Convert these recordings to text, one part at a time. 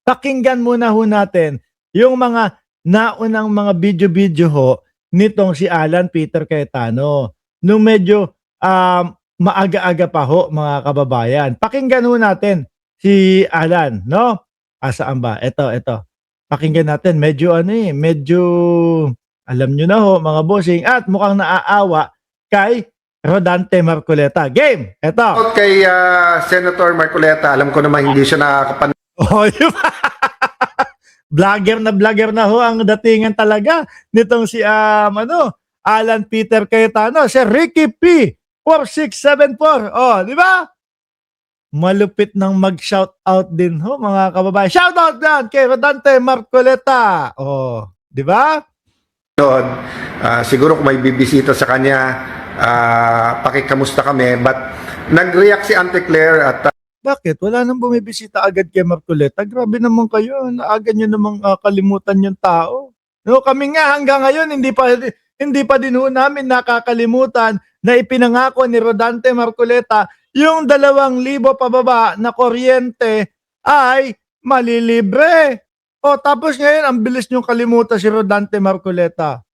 Pakinggan muna ho natin yung mga naunang mga video-video ho nitong si Alan Peter Cayetano. Nung medyo maaga-aga pa ho mga kababayan. Pakinggan ho natin si Alan, no? Saan ba? Ito. Pakinggan natin. Medyo medyo alam nyo na ho mga bossing at mukhang naaawa kay Rodante Marcoleta. Game! Ito. Kay Senator Marcoleta, alam ko naman hindi siya nakakapanood. Oh, vlogger na ho ang datingan talaga nitong si Alan Peter Cayetano, si Ricky P 4674. Oh, di ba? Malupit nang mag-shout out din ho mga kababayan. Shout out dan kay Rodante Marcoleta. Oh, di ba? Siguro kung may bibisita sa kanya, pakikamusta kami. But nag-react si Auntie Claire at Bakit? Wala nang bumibisita agad kay Marcoleta. Grabe naman kayo. Naaga nyo namang kalimutan yung tao. No, kami nga hanggang ngayon hindi pa din ho namin nakakalimutan na ipinangako ni Rodante Marcoleta yung 2,000 pababa na kuryente ay malilibre. O tapos ngayon ang bilis niyong kalimutan si Rodante Marcoleta.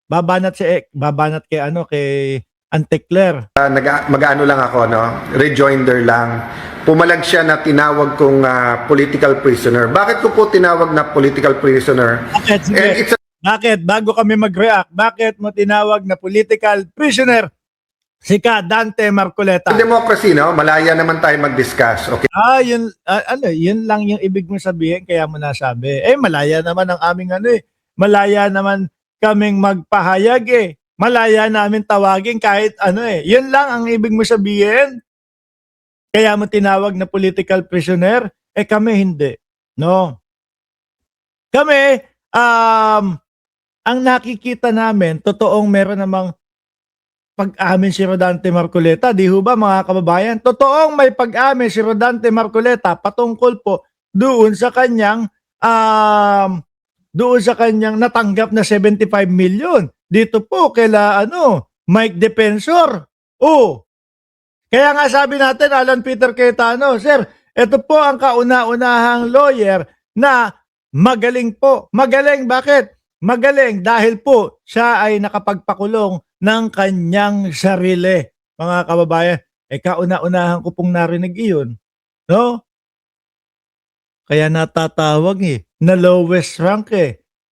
Babanat kay Auntie Claire. mag-ano lang ako, no? Rejoinder lang. Pumalag siya na tinawag kong political prisoner. Bakit ko po tinawag na political prisoner? Bakit? Sige. And it's Bakit? Bago kami mag-react, bakit mo tinawag na political prisoner si Dante Marcoleta? democracy, no? Malaya naman tayo mag-discuss. Okay? Yun lang yung ibig mong sabihin kaya mo nasabi. Malaya naman ang aming malaya naman kaming magpahayag Malaya namin tawagin kahit Yun lang ang ibig mo sabihin. Kaya mo tinawag na political prisoner? Kami hindi. No. Kami, ang nakikita namin, totoong meron namang pag-amin si Rodante Marcoleta. Di ho ba mga kababayan? Totoong may pag-amin si Rodante Marcoleta patungkol po doon sa kanyang natanggap na 75 million. Dito po kaila Mike Defensor. Kaya nga sabi natin, Alan Peter Cayetano, sir, ito po ang kauna-unahang lawyer na magaling po. Magaling, bakit? Magaling dahil po siya ay nakapagpakulong ng kanyang sarili. Mga kababayan, kauna-unahan ko pong narinig iyon. No? Kaya natatawag na lowest rank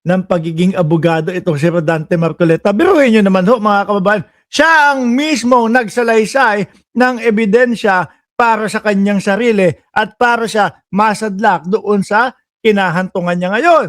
ng pagiging abogado itong si Rodante Marcoleta. Biruin nyo naman ho mga kababayan, siya ang mismo nagsalaysay ng ebidensya para sa kanyang sarili at para siya masadlak doon sa kinahantungan niya ngayon.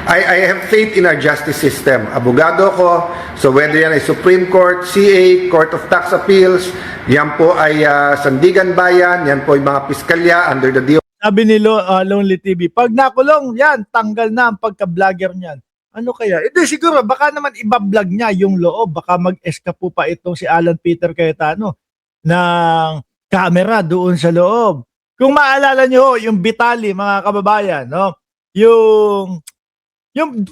I have faith in our justice system. Abogado ko, so whether yan ay Supreme Court, CA, Court of Tax Appeals, yan po ay Sandigan Bayan, yan po ay mga piskalya under the DO. Sabi ni Lonely TV, pag nakulong, yan, tanggal na ang pagka-vlogger niyan. Ano kaya? Siguro, baka naman iba-vlog niya yung loob. Baka mag-escape pa itong si Alan Peter Cayetano ng camera doon sa loob. Kung maalala niyo yung Vitali, mga kababayan, no? Yung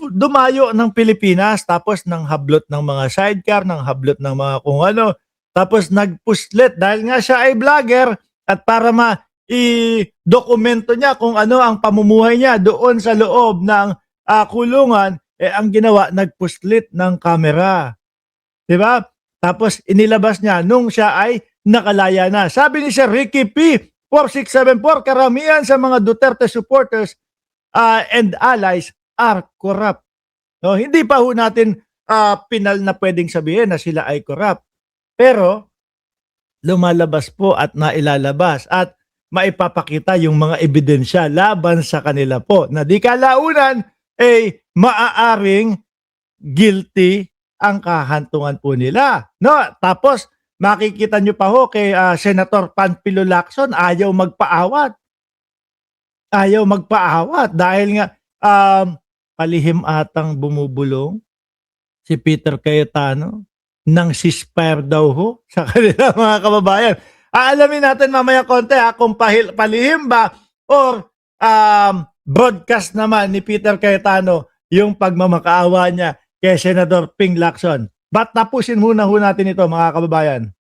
dumayo ng Pilipinas, tapos ng hablot ng mga sidecar, ng hablot ng mga kung ano, tapos nagpuslit dahil nga siya ay vlogger at para i-dokumento niya kung ano ang pamumuhay niya doon sa loob ng kulungan, ang ginawa, nagpuslit ng kamera. Diba? Tapos inilabas niya nung siya ay nakalaya na. Sabi ni Sir Ricky P 4674, karamihan sa mga Duterte supporters and allies are corrupt. No, hindi pa ho natin pinal na pwedeng sabihin na sila ay corrupt. Pero lumalabas po at nailalabas at maipapakita yung mga ebidensya laban sa kanila po na di kalaunan maaaring guilty ang kahantungan po nila. No, tapos makikita nyo pa ho kay Senator Panfilo Lacson, ayaw magpaawat. Ayaw magpaawat dahil nga palihim atang bumubulong si Peter Cayetano nang ceasefire daw ho sa kanila mga kababayan. Aalamin natin mamaya konti kung palihim ba or broadcast naman ni Peter Cayetano yung pagmamakaawa niya kay Senador Ping Lacson. But tapusin muna ho natin ito mga kababayan.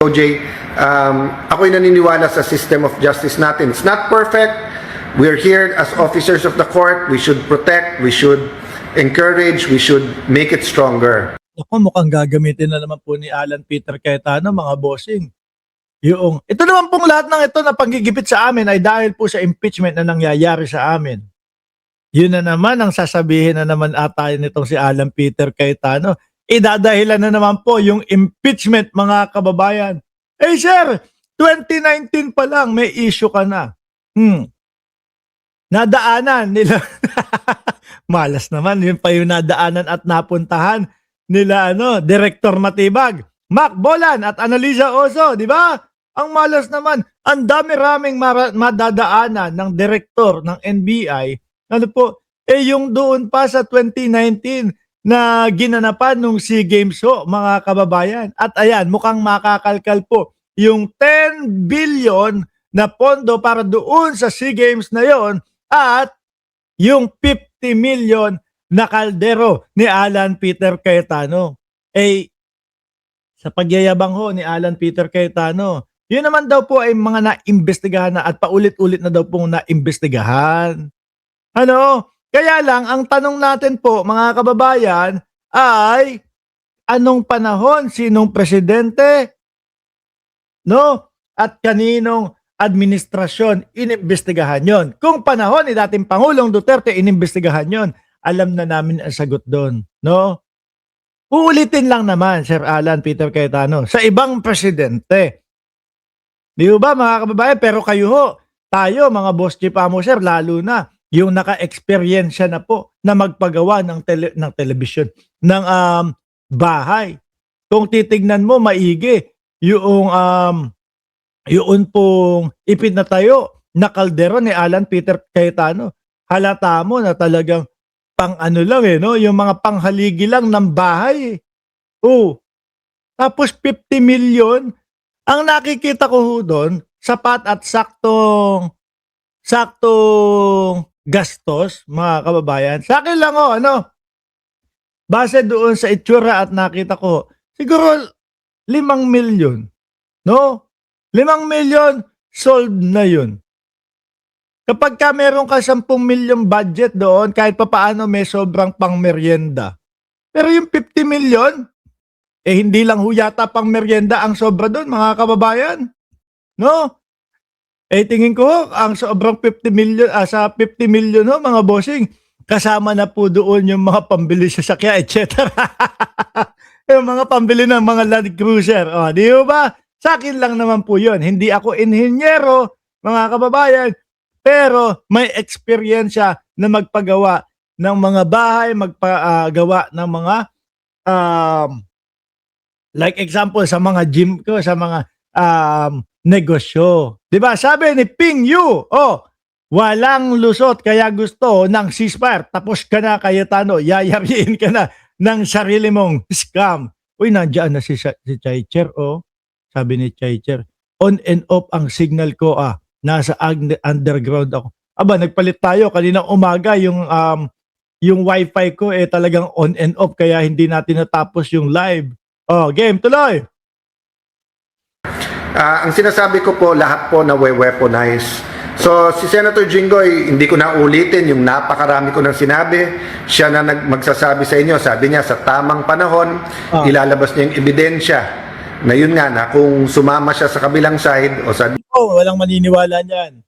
OJ, ako'y naniniwala sa system of justice natin. It's not perfect. We're here as officers of the court. We should protect, we should encourage, we should make it stronger. Ako, mukhang gagamitin na naman po ni Alan Peter Cayetano, mga bossing. Ito naman pong lahat ng ito na panggigipit sa amin ay dahil po sa impeachment na nangyayari sa amin. Yun na naman ang sasabihin na naman ata nitong si Alan Peter Cayetano. Idadahilan na naman po yung impeachment, mga kababayan. Eh sir, 2019 pa lang may issue ka na. Nadaanan nila. Malas naman, yun pa yung nadaanan at napuntahan nila Director Matibag, Mac Bolan at Annalisa Oso, di ba? Ang malas naman, ang dami-raming madadaanan ng direktor ng NBI. Yung doon pa sa 2019 na ginanapan nung SEA Games mga kababayan. At ayan, mukhang makakalkal po yung 10 billion na pondo para doon sa SEA Games na yon at yung 50 million na kaldero ni Alan Peter Cayetano. Sa pagyayabang ni Alan Peter Cayetano, yun naman daw po ay mga naimbestigahan na at paulit-ulit na daw pong naimbestigahan. Kaya lang, ang tanong natin po, mga kababayan, ay anong panahon, sinong presidente, at kaninong administrasyon inimbestigahan yon. Kung panahon ni dating Pangulong Duterte inimbestigahan yon, alam na namin ang sagot doon, Uulitin lang naman, Sir Alan Peter Cayetano, sa ibang presidente. Di ba, mga kababayan? Pero kayo tayo, mga boss Chipamo, sir, lalo na yung naka-experiensya na po na magpagawa ng telebisyon, ng bahay. Kung titignan mo maigi, yung pong ipinatayo na kaldero ni Alan Peter Cayetano, halata mo na talagang yung mga panghaligi lang ng bahay. Tapos 50 million, ang nakikita ko doon, sapat at saktong gastos, mga kababayan. Sa akin lang base doon sa itsura at nakita ko, siguro 5 million. 5 million, sold na yun. Kapag meron ka 10 million budget doon, kahit papaano may sobrang pang-merienda. Pero yung 50 million, hindi lang yata pang-merienda ang sobra doon, mga kababayan. Tingin ko, ang sobrang 50 million, sa 50 million mga bossing, kasama na po doon yung mga pambili sa sakya, etc. Yung mga pambili ng mga Land Cruiser. Di ba? Sa akin lang naman po yun. Hindi ako inhinyero, mga kababayan, pero may eksperyensya na magpagawa ng mga bahay, magpagawa ng mga like example sa mga gym ko, sa mga negosyo. 'Di ba? Sabi ni Ping Yu, walang lusot kaya gusto ng ceasefire. Tapos ka na, Cayetano, yayariin ka na ng sarili mong scam. Uy, nandiyan na si Chaicher, Sabi ni Chaicher, on and off ang signal ko, nasa underground ako. Nagpalit tayo kaninang umaga, yung wifi ko talagang on and off kaya hindi natin natapos yung live. Game tuloy. Ang sinasabi ko po, lahat po na weaponize. So, si Senator Jinggoy, hindi ko na ulitin yung napakarami ko nang sinabi. Siya na magsasabi sa inyo, sabi niya, sa tamang panahon, ilalabas niya yung ebidensya na yun nga na kung sumama siya sa kabilang side o sa... walang maniniwala niyan.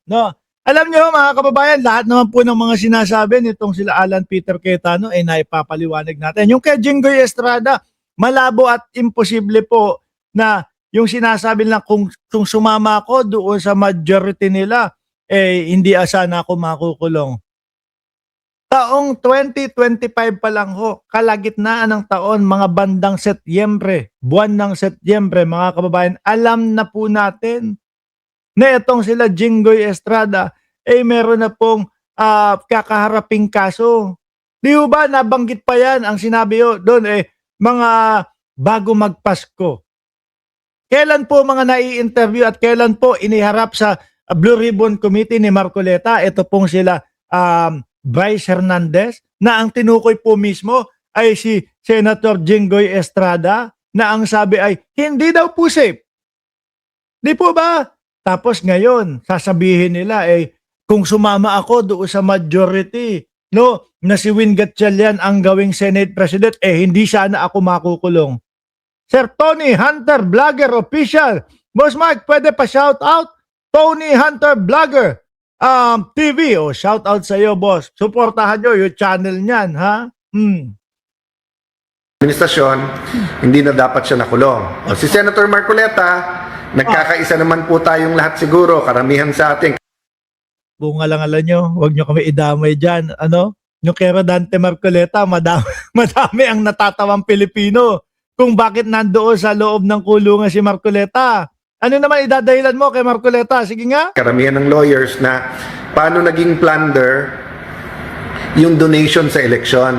Alam niyo, mga kababayan, lahat naman po ng mga sinasabi nitong sila Alan Peter Cayetano ay naipapaliwanag natin. Yung kay Jinggoy Estrada, malabo at imposible po na yung sinasabi lang kung sumama ako doon sa majority nila, hindi sana ako makukulong. Taong 2025 pa lang kalagitnaan ng taon, mga bandang Setyembre, buwan ng Setyembre, mga kababayan, alam na po natin na itong sila Jinggoy Estrada, meron na pong kakaharaping kaso. Di ba, nabanggit pa yan, ang sinabi doon, mga bago magpasko. Kailan po mga nai-interview at kailan po iniharap sa Blue Ribbon Committee ni Marcoleta? Ito pong sila Bryce Hernandez, na ang tinukoy po mismo ay si Senator Jinggoy Estrada, na ang sabi ay hindi daw po safe Di po ba? Tapos ngayon, sasabihin nila kung sumama ako doon sa majority, no, na si Win Gatchalian ang gawing Senate President, hindi sana ako makukulong. Sir Tony Hunter Vlogger Official. Boss Mike, pwede pa shout out? Tony Hunter Vlogger TV. Shout out sa iyo, boss. Suportahan nyo yung channel niyan, ha? Administrasyon, hindi na dapat siya nakulong. O si Senator Marcoleta, nagkakaisa naman po tayong lahat siguro, karamihan sa ating. Bungalangalan nyo, huwag nyo kami idamay dyan. Ano? Yung kay Rodante Marcoleta, madami ang natatawang Pilipino kung bakit nandoon sa loob ng kulungan si Marcoleta. Ano naman idadahilan mo kay Marcoleta? Sige nga. Karamihan ng lawyers na paano naging plunder yung donation sa eleksyon.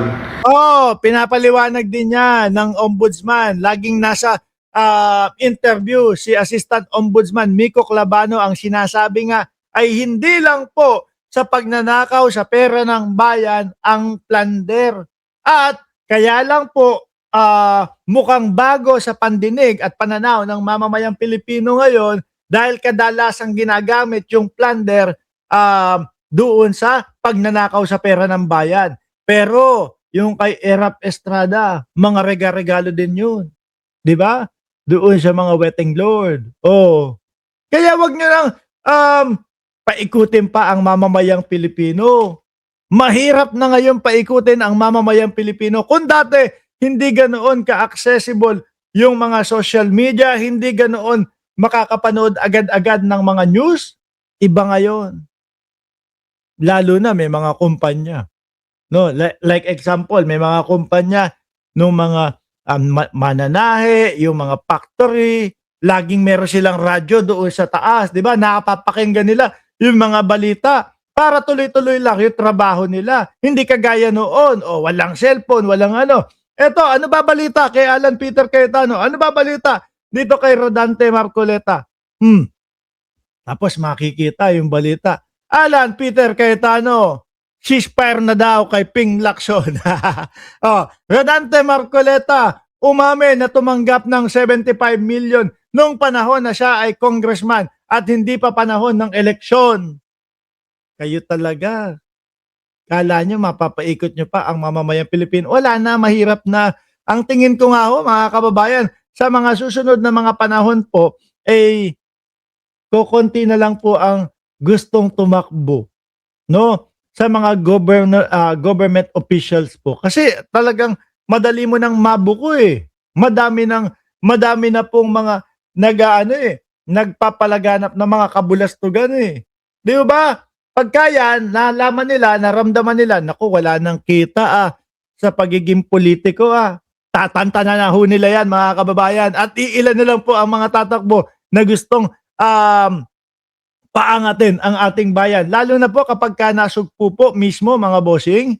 Pinapaliwanag din niya ng ombudsman. Laging nasa interview si Assistant Ombudsman Miko Clabano ang sinasabi nga ay hindi lang po sa pagnanakaw sa pera ng bayan ang plunder. At kaya lang po mukhang bago sa pandinig at pananaw ng mamamayang Pilipino ngayon dahil kadalasang ginagamit yung plunder doon sa pagnanakaw sa pera ng bayan. Pero yung kay Erap Estrada, mga regalo din yun. Di ba? Doon sa mga wedding lord. Kaya wag nyo lang paikutin pa ang mamamayang Pilipino. Mahirap na ngayon paikutin ang mamamayang Pilipino. Kung dati, hindi ganoon ka-accessible yung mga social media, hindi ganoon makakapanood agad-agad ng mga news, iba ngayon. Lalo na may mga kumpanya. No, like example, may mga kumpanya ng mga mananahe, yung mga factory, laging meron silang radyo doon sa taas, 'di ba? Nakapapakinggan nila yung mga balita para tuloy-tuloy lang yung trabaho nila. Hindi kagaya noon, walang cellphone, walang ano. Eto, ano ba balita kay Alan Peter Cayetano? Ano ba balita dito kay Rodante Marcoleta? Tapos makikita yung balita. Alan Peter Cayetano, ceasefire na daw kay Ping Lacson. Rodante Marcoleta, umamin na tumanggap ng 75 million nung panahon na siya ay congressman at hindi pa panahon ng eleksyon. Kayo talaga. Kala nyo mapapaikot nyo pa ang mamamayang Pilipino. Wala na, mahirap na. Ang tingin ko nga mga kababayan, sa mga susunod na mga panahon po, kukunti na lang po ang gustong tumakbo. No? Sa mga government officials po. Kasi talagang madali mo nang mabuko Madami na pong mga nagpapalaganap na mga kabulastugan Di ba? Pagka yan, nalaman nila, naramdaman nila, naku, wala nang kita sa pagiging politiko Tatantana na ho nila yan, mga kababayan. At iilan na lang po ang mga tatakbo na gustong paangatin ang ating bayan. Lalo na po kapag nasugpo po mismo, mga bossing,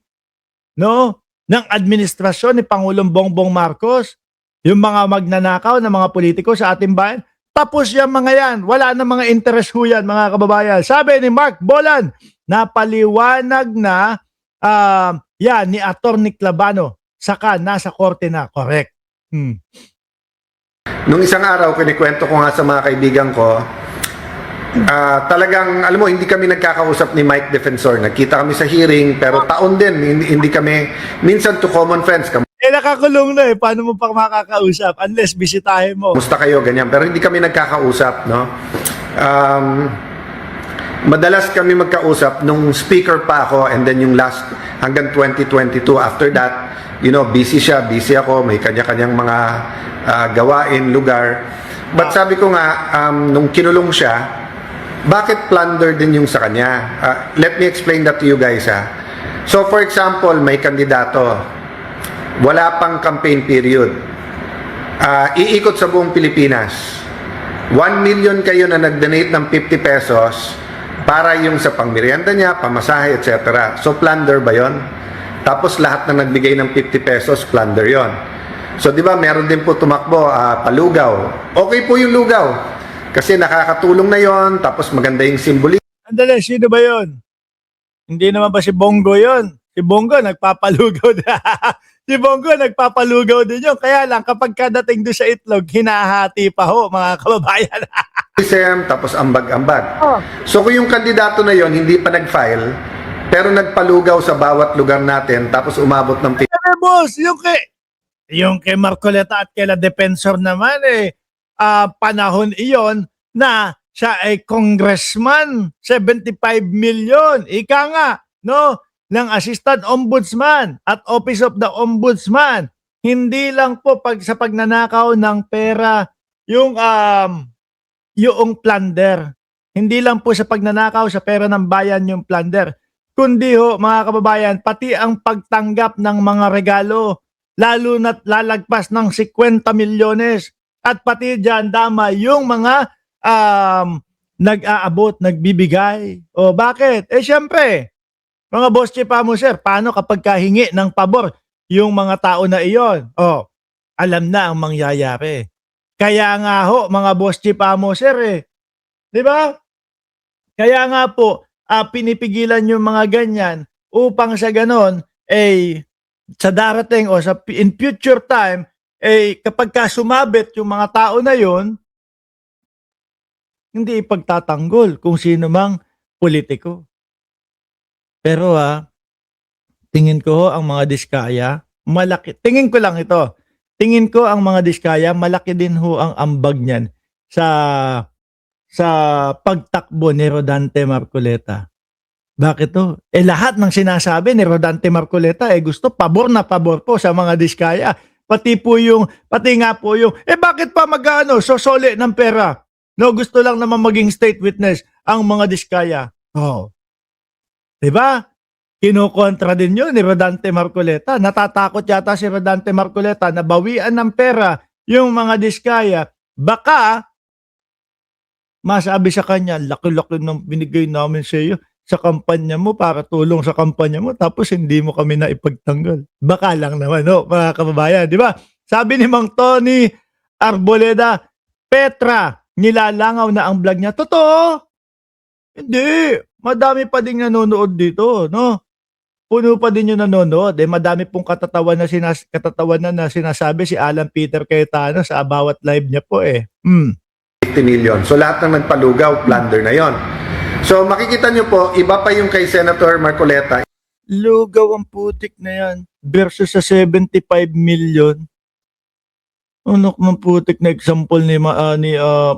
no, ng administrasyon ni Pangulong Bongbong Marcos, yung mga magnanakaw na mga politiko sa ating bayan. Tapos yung mga yan, wala na mga interest ho yan, mga kababayan. Sabi ni Mark Bolan, napaliwanag na ni Atty. Clabano, saka nasa korte na, correct. Nung isang araw, kinikwento ko nga sa mga kaibigan ko, talagang, alam mo, hindi kami nagkakausap ni Mike Defensor. Nagkita kami sa hearing, pero taon din, hindi kami, minsan to common friends. Nakakulong na paano mo pa makakausap unless bisitahin mo. Musta kayo, ganyan. Pero hindi kami nagkakausap, no? Madalas kami magkausap nung speaker pa ako and then yung last hanggang 2022. After that, busy siya, busy ako, may kanya-kanyang mga gawain, lugar. But sabi ko nga, nung kinulong siya, bakit plunder din yung sa kanya? Let me explain that to you guys. So for example, may kandidato, wala pang campaign period. Iikot sa buong Pilipinas. 1 million kayo na nag-donate ng 50 pesos para yung sa pangmerienda niya, pamasahe, etc. So plunder ba yon? Tapos lahat na nagbigay ng 50 pesos, plunder yon. So di ba meron din po tumakbo, palugaw. Okay po yung lugaw. Kasi nakakatulong na yon, tapos maganda yung symbolism. Andali, sino ba yon? Hindi naman ba si Bongo yon? Si Bongo nagpapalugaw din. Si Bongo nagpapalugaw din yun. Kaya lang kapag kadating doon sa itlog, hinahati pa ho, mga kababayan. tapos ambag-ambag. Oh. So kung yung kandidato na yon hindi pa nag-file, pero nagpalugaw sa bawat lugar natin, tapos umabot ng Boss, yung kay Marcoleta at kay La Defensor naman panahon iyon na siya ay congressman, 75 million. Ika nga, no, ng Assistant Ombudsman at Office of the Ombudsman. Hindi lang po sa pagnanakaw ng pera yung plunder. Hindi lang po sa pagnanakaw sa pera ng bayan yung plunder. Kundi ho, mga kababayan, pati ang pagtanggap ng mga regalo, lalo na't lalagpas ng 50 milyones. At pati dyan, dama yung mga nag-aabot, nagbibigay. O bakit? Siyempre, mga boss chipamo sir, paano kapag kahingi ng pabor yung mga tao na iyon? Alam na ang mangyayari. Kaya nga ho, mga boss chipamo sir di ba? Kaya nga po, pinipigilan yung mga ganyan upang sa ganon, sa darating o in future time, kapag ka sumabit yung mga tao na yon, hindi ipagtatanggol kung sino mang politiko. Pero tingin ko ang mga diskaya, malaki. Tingin ko lang ito. Tingin ko ang mga diskaya, malaki din ho ang ambag niyan sa pagtakbo ni Rodante Marcoleta. Bakit to? Lahat ng sinasabi ni Rodante Marcoleta gusto pabor na pabor po sa mga diskaya. Pati nga po yung bakit pa sosole ng pera? No, gusto lang naman maging state witness ang mga diskaya. Diba? Kinukontra din yun ni Rodante Marcoleta. Natatakot yata si Rodante Marcoleta na bawian ng pera yung mga diskaya. Baka masabi sa kanya, laki-laki ng binigay namin sa iyo sa kampanya mo para tulong sa kampanya mo tapos hindi mo kami na ipagtanggol. Baka lang naman, mga kababayan. Di ba? Sabi ni Mang Tony Arboleda, Petra, nilalangaw na ang vlog niya. Totoo? Hindi. Madami pa ding nanonood dito, no? Puno pa din yung nanonood. Madami pong katatawan na sinasabi si Alan Peter Cayetano sa bawat live niya po 50 million. So lahat ng nagpalugaw, plunder na yon. So makikita nyo po, iba pa yung kay Senator Marcoleta. Lugaw ang putik na yan versus sa 75 million. Ano ng putik na example ni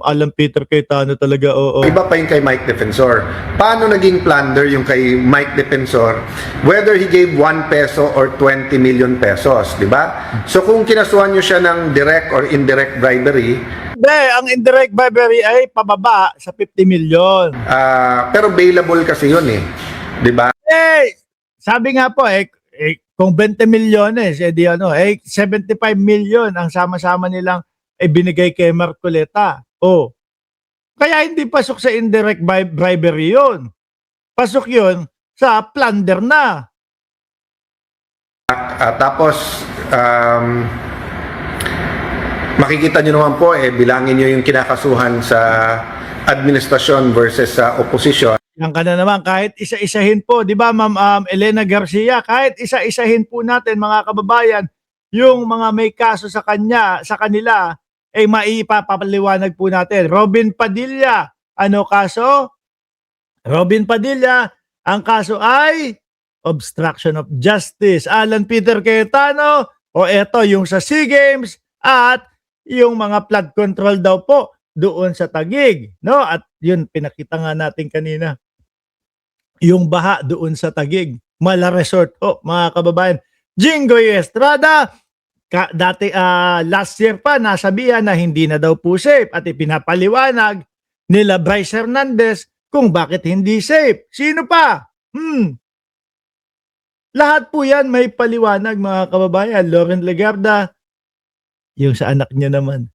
Alan Peter Cayetano talaga, oo. Iba pa yung kay Mike Defensor. Paano naging plunder yung kay Mike Defensor? Whether he gave 1 peso or 20 million pesos, di ba? So kung kinasuhan nyo siya ng direct or indirect bribery, ang indirect bribery ay pababa sa 50 million. pero bailable kasi yun di ba? Sabi nga po kung 20 milyones, 75 million ang sama-sama nilang binigay kay Marcoleta. Kaya hindi pasok sa indirect bribery yun. Pasok yun sa plunder na. Tapos, makikita nyo naman po, bilangin nyo yung kinakasuhan sa administrasyon versus sa oposisyon. Yan ka na naman, kahit isa-isahin po, di ba Ma'am Elena Garcia, kahit isa-isahin po natin mga kababayan, yung mga may kaso sa kanila, maipapaliwanag po natin. Robin Padilla, ano kaso? Robin Padilla, ang kaso ay obstruction of justice. Alan Peter Cayetano, eto yung sa SEA Games at yung mga flood control daw po doon sa Taguig, no? At yun pinakita nga natin kanina. Yung baha doon sa Taguig, Mala Resort, mga kababayan. Jinggoy Estrada, dati last year pa nasabihan na hindi na daw po safe at ipinapaliwanag nila Bryce Hernandez kung bakit hindi safe. Sino pa? Lahat po yan may paliwanag, mga kababayan. Lauren Legarda, yung sa anak niya naman.